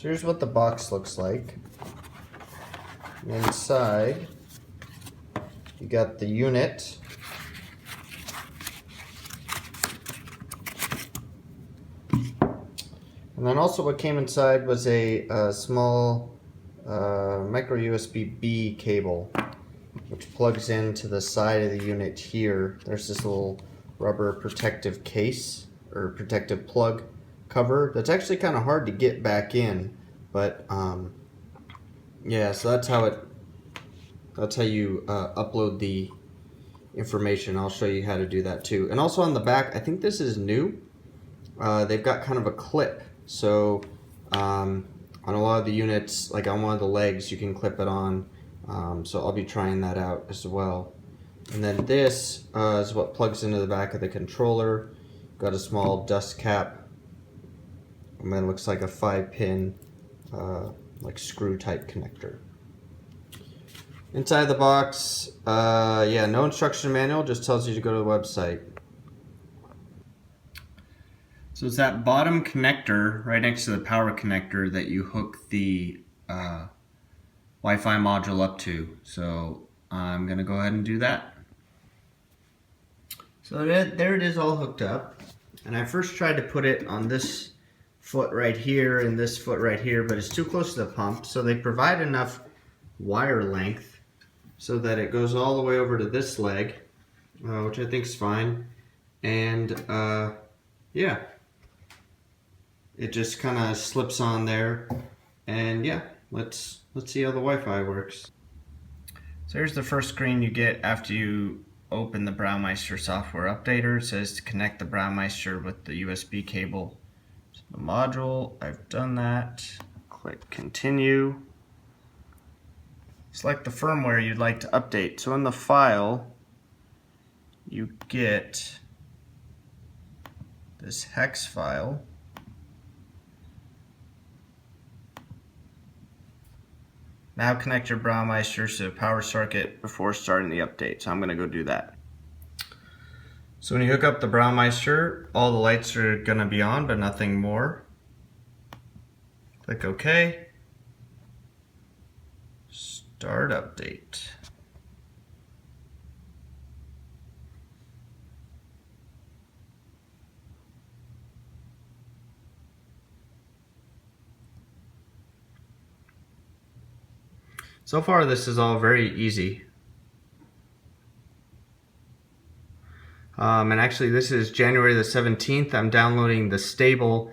So here's what the box looks like. Inside, you got the unit. And then also what came inside was a small micro USB-B cable, which plugs into the side of the unit here. There's this little rubber protective case or protective plug cover that's actually kind of hard to get back in, but yeah, so that's how you upload the information. I'll show you how to do that too. And also on the back, I think this is new. They've got kind of a clip, so on a lot of the units, like on one of the legs, you can clip it on. So I'll be trying that out as well. And then this is what plugs into the back of the controller. Got a small dust cap, and then it looks like a 5-pin like screw type connector. Inside the box, yeah, no instruction manual, just tells you to go to the website. So it's that bottom connector right next to the power connector that you hook the Wi-Fi module up to. So I'm gonna go ahead and do that. So there it is, all hooked up. And I first tried to put it on this foot right here and this foot right here, but it's too close to the pump. So they provide enough wire length so that it goes all the way over to this leg, which I think is fine. And yeah, it just kind of slips on there. And yeah, let's see how the Wi-Fi works. So here's the first screen you get after you open the Braumeister software updater. It says to connect the Braumeister with the USB cable to the module. I've done that. Click continue. Select the firmware you'd like to update. So in the file, you get this hex file. Now connect your Braumeister to the power circuit before starting the update. So I'm going to go do that. So when you hook up the Braumeister, all the lights are going to be on, but nothing more. Click OK. Start update. So far, this is all very easy. And actually, this is January the 17th. I'm downloading the stable,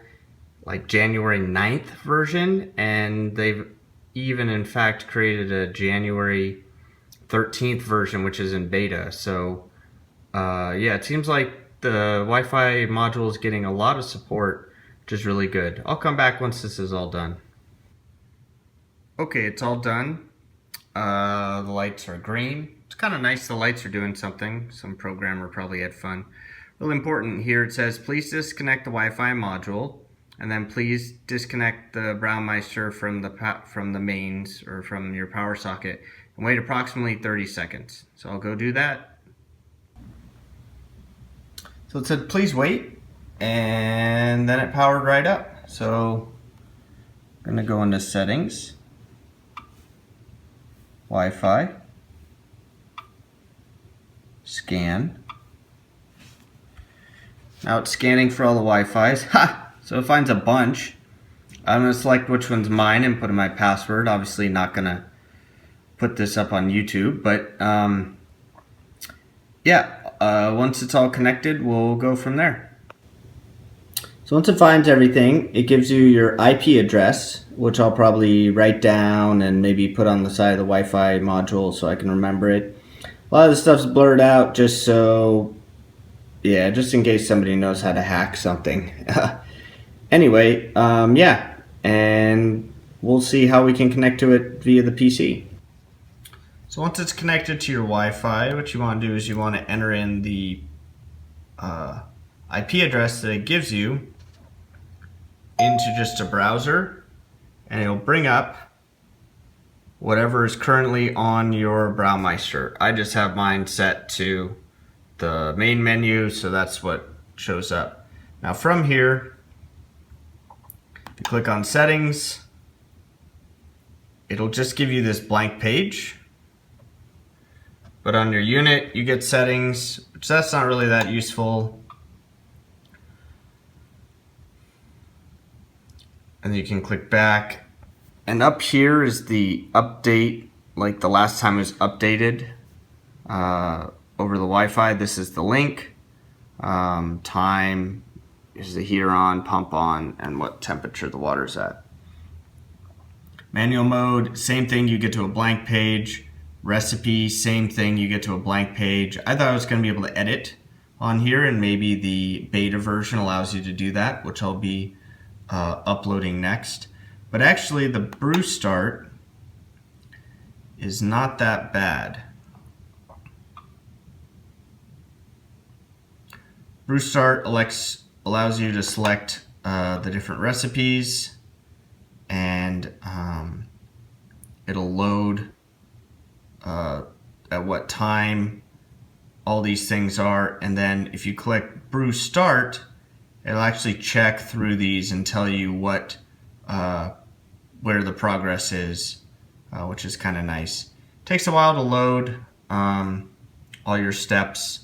like January 9th version, and they've even, in fact, created a January 13th version, which is in beta. So, yeah, it seems like the Wi-Fi module is getting a lot of support, which is really good. I'll come back once this is all done. Okay, it's all done. The lights are green. It's kind of nice the lights are doing something. Some programmer probably had fun. Really important here, it says please disconnect the Wi-Fi module, and then please disconnect the Braumeister from the mains or from your power socket and wait approximately 30 seconds. So I'll go do that. So it said please wait, and then it powered right up. So I'm gonna go into settings, Wi-Fi, scan. Now it's scanning for all the Wi-Fis. Ha! So it finds a bunch. I'm going to select which one's mine and put in my password. Obviously not going to put this up on YouTube, but yeah, once it's all connected, we'll go from there. So once it finds everything, it gives you your IP address, which I'll probably write down and maybe put on the side of the Wi-Fi module so I can remember it. A lot of the stuff's blurred out just so, yeah, just in case somebody knows how to hack something. Anyway, yeah, and we'll see how we can connect to it via the PC. So once it's connected to your Wi-Fi, what you want to do is you want to enter in the IP address that it gives you into just a browser, and it'll bring up whatever is currently on your Braumeister. I just have mine set to the main menu, so that's what shows up. Now from here, you click on settings, it'll just give you this blank page. But on your unit, you get settings, which that's not really that useful. And you can click back. And up here is the update, like the last time it was updated over the Wi-Fi. This is the link. Time is the heater on, pump on, and what temperature the water's at. Manual mode, same thing, you get to a blank page. Recipe, same thing, you get to a blank page. I thought I was going to be able to edit on here, and maybe the beta version allows you to do that, which I'll be uploading next. But actually the brew start is not that bad. Brew start allows you to select the different recipes, and it'll load at what time all these things are, and then if you click brew start, it'll actually check through these and tell you what where the progress is, which is kind of nice. Takes a while to load all your steps,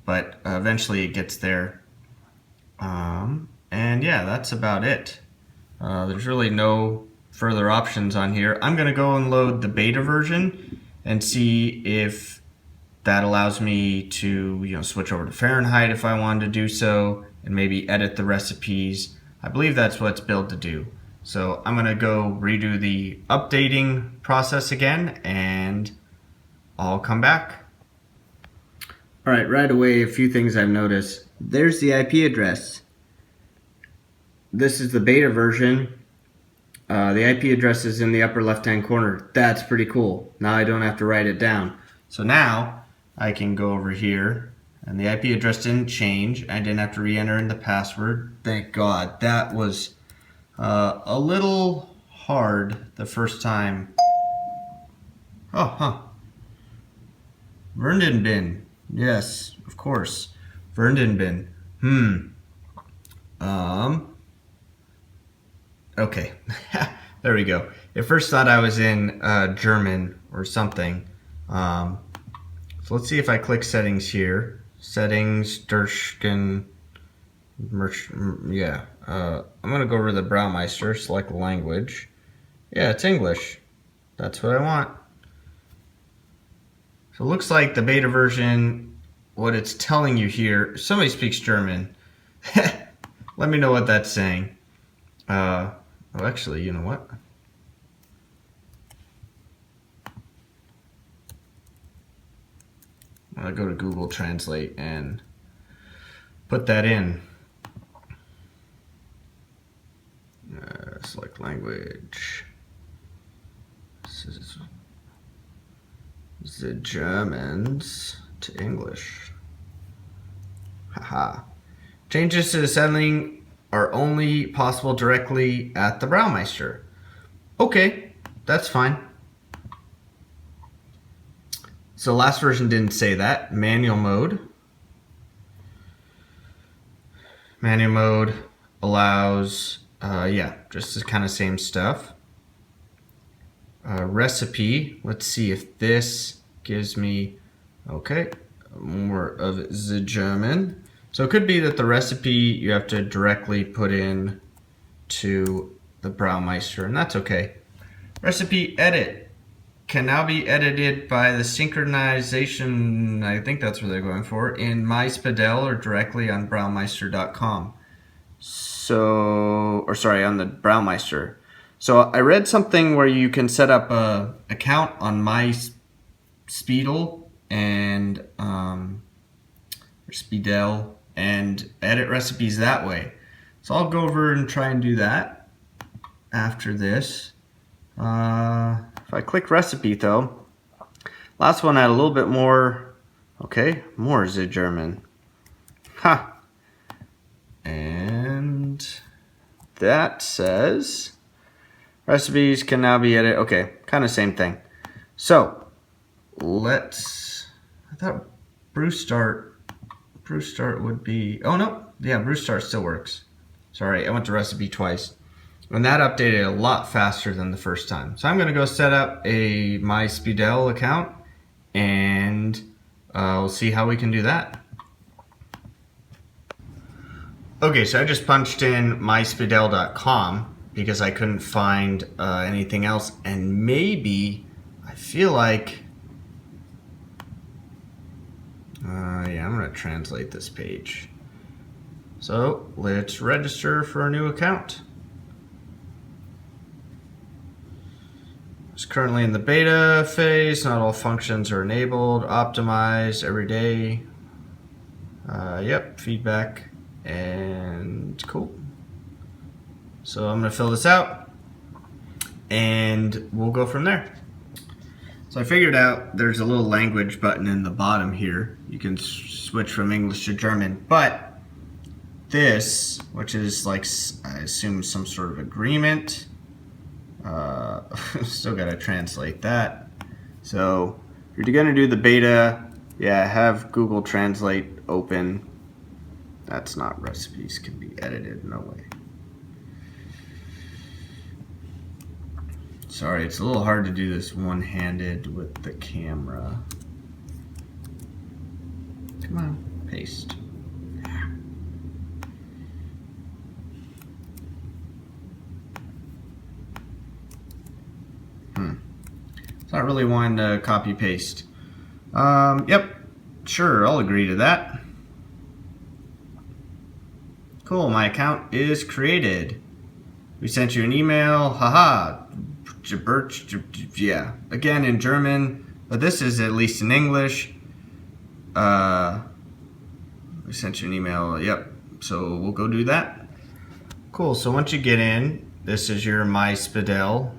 but eventually it gets there. And yeah, that's about it. There's really no further options on here. I'm gonna go and load the beta version and see if that allows me to switch over to Fahrenheit if I wanted to do so, and maybe edit the recipes. I believe that's what it's built to do. So I'm gonna go redo the updating process again, and I'll come back. All right away, a few things I've noticed. There's the IP address. This is the beta version. The IP address is in the upper left-hand corner. That's pretty cool. Now I don't have to write it down. So now I can go over here, and the IP address didn't change. I didn't have to re-enter in the password. Thank God. That was a little hard the first time. Vernon bin. Yes, of course. Vernon bin. Okay. There we go. At first thought I was in German or something. So let's see if I click settings here. Settings, Durchken, yeah. I'm gonna go over to the Braumeister, select language. Yeah, it's English. That's what I want. So it looks like the beta version, what it's telling you here, somebody speaks German. Let me know what that's saying. Oh, actually, you know what? I'll go to Google Translate and put that in. Select language. This is the Germans to English. Haha. Changes to the setting are only possible directly at the Braumeister. Okay, that's fine. So last version didn't say that. Manual mode. Manual mode allows, yeah, just the kind of same stuff. Recipe, let's see if this gives me, okay, more of the German. So it could be that the recipe you have to directly put in to the Braumeister, and that's okay. Recipe edit can now be edited by the synchronization, I think that's what they're going for, in MySpadel or directly on Braumeister.com. So, or sorry, on the Braumeister. So I read something where you can set up a account on MySpadel and or Spadel and edit recipes that way. So I'll go over and try and do that after this. If I click recipe though, last one had a little bit more, okay, more is it German. Ha! And that says recipes can now be edited. Okay, kind of same thing. So let's, I thought brew start would be, oh no, yeah, brew start still works. Sorry, I went to recipe twice. And that updated a lot faster than the first time. So I'm going to go set up a MySpidel account, and we'll see how we can do that. Okay, so I just punched in myspidel.com because I couldn't find anything else, and maybe I feel like yeah, I'm going to translate this page. So let's register for a new account. It's currently in the beta phase. Not all functions are enabled. Optimized every day. Yep, feedback, and cool. So I'm going to fill this out, and we'll go from there. So I figured out there's a little language button in the bottom here. You can switch from English to German, but this, which is like, I assume some sort of agreement, still gotta translate that. So if you're gonna do the beta, yeah, have Google Translate open. That's not recipes can be edited, no way. Sorry, it's a little hard to do this one-handed with the camera. Come on, paste. It's not really wanting to copy paste. Yep, sure, I'll agree to that. Cool, my account is created. We sent you an email, haha. Yeah, again in German, but this is at least in English. We sent you an email, yep, so we'll go do that. Cool, so once you get in, this is your MySpidel.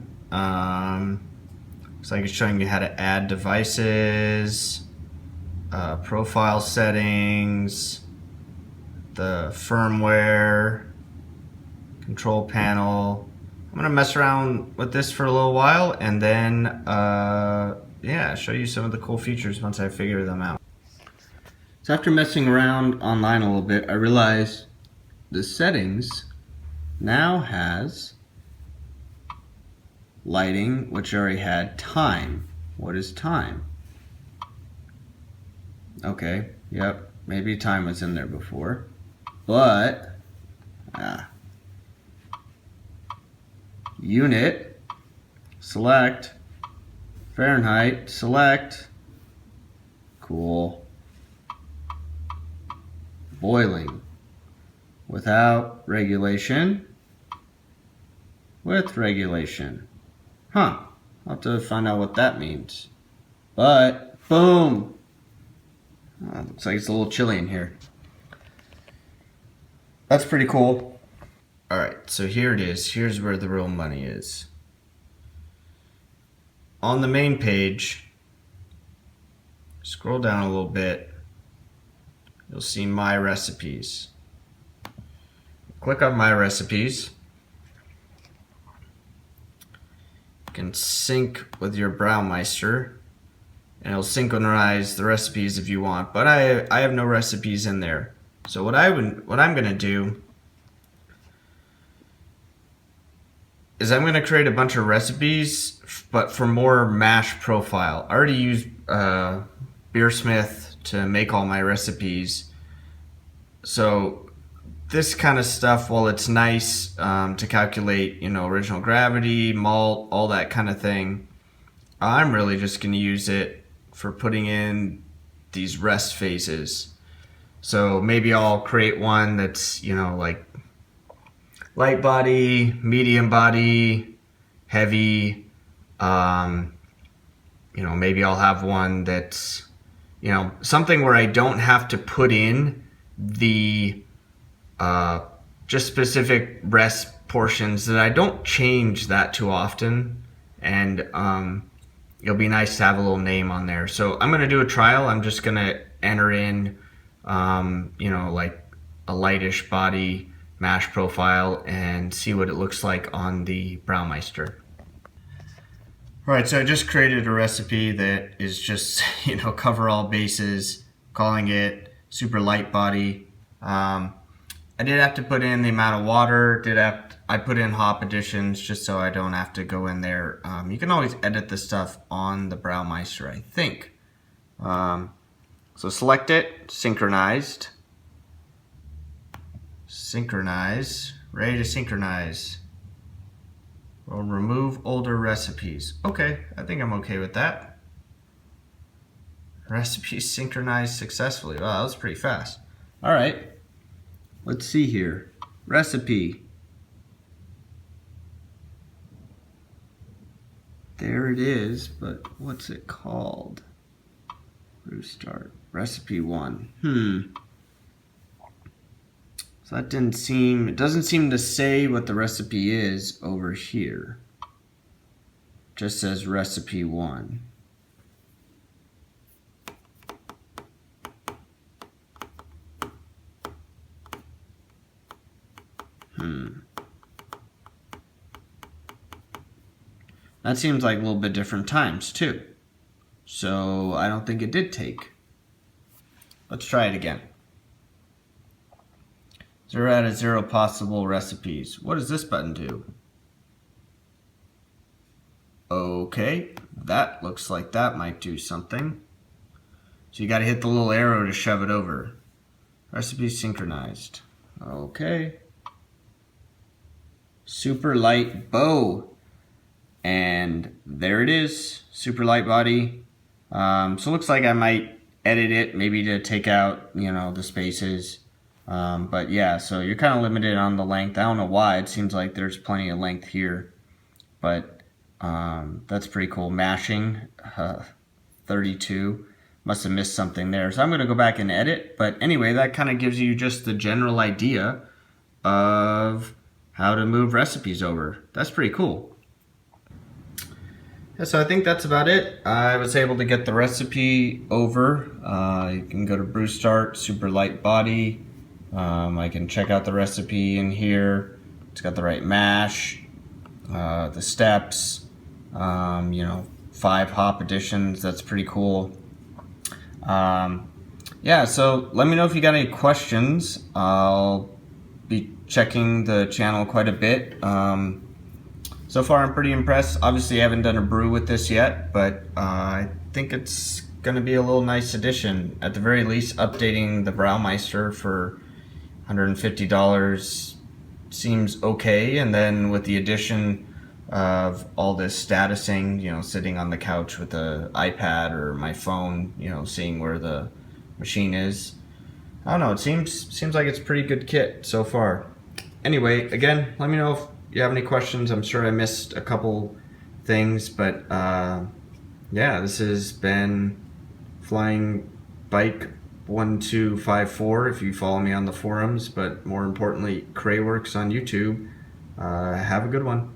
Looks like it's showing you how to add devices, profile settings, the firmware, control panel. I'm gonna mess around with this for a little while, and then yeah, show you some of the cool features once I figure them out. So after messing around online a little bit, I realized the settings now has lighting, which already had time. What is time? Okay, yep, maybe time was in there before, but unit, select, Fahrenheit, select, cool, boiling, without regulation, with regulation. Huh, I'll have to find out what that means. But, boom! Looks like it's a little chilly in here. That's pretty cool. Alright, so here it is. Here's where the real money is. On the main page, scroll down a little bit, you'll see My Recipes. Click on My Recipes. You can sync with your Braumeister, and it'll synchronize the recipes if you want, but I have no recipes in there. So what I'm going to do is I'm going to create a bunch of recipes, but for more mash profile. I already used Beersmith to make all my recipes. So this kind of stuff, while it's nice to calculate, you know, original gravity, malt, all that kind of thing, I'm really just going to use it for putting in these rest phases. So maybe I'll create one that's, you know, like light body, medium body, heavy. You know, maybe I'll have one that's, you know, something where I don't have to put in the just specific rest portions, that I don't change that too often, and it'll be nice to have a little name on there. So I'm gonna do a trial. I'm just gonna enter in you know, like a lightish body mash profile and see what it looks like on the Braumeister. Alright, so I just created a recipe that is just, you know, cover all bases, calling it super light body. I did have to put in the amount of water, did have I put in hop additions just so I don't have to go in there. You can always edit the stuff on the Braumeister, I think. So select it, synchronized. Synchronize, ready to synchronize. We'll remove older recipes. Okay, I think I'm okay with that. Recipes synchronized successfully. Wow, that was pretty fast. All right, let's see here. Recipe. There it is, but what's it called? Brew start. Recipe 1. So that it doesn't seem to say what the recipe is over here. Just says recipe 1. That seems like a little bit different times too. So I don't think it did take. Let's try it again. 0 out of 0 possible recipes. What does this button do? Okay, that looks like that might do something. So you got to hit the little arrow to shove it over. Recipe synchronized. Okay. Super light bow. And there it is, super light body. So it looks like I might edit it, maybe to take out, the spaces. But yeah, so you're kind of limited on the length. I don't know why. It seems like there's plenty of length here, but that's pretty cool. Mashing, 32. Must have missed something there. So I'm going to go back and edit. But anyway, that kind of gives you just the general idea of how to move recipes over. That's pretty cool. Yeah, so I think that's about it. I was able to get the recipe over. You can go to Brew Start, super light body. I can check out the recipe in here. It's got the right mash, the steps, 5 hop additions. That's pretty cool. Yeah, so let me know if you got any questions. I'll be checking the channel quite a bit. So far I'm pretty impressed. Obviously I haven't done a brew with this yet, but I think it's going to be a little nice addition. At the very least, updating the Braumeister for $150 seems okay, and then with the addition of all this statusing, sitting on the couch with the iPad or my phone, seeing where the machine is. I don't know, it seems like it's a pretty good kit so far. Anyway, again, let me know if you have any questions. I'm sure I missed a couple things, but yeah, this has been Flying Bike 1254 if you follow me on the forums, but more importantly, CrayWerks on YouTube. Have a good one.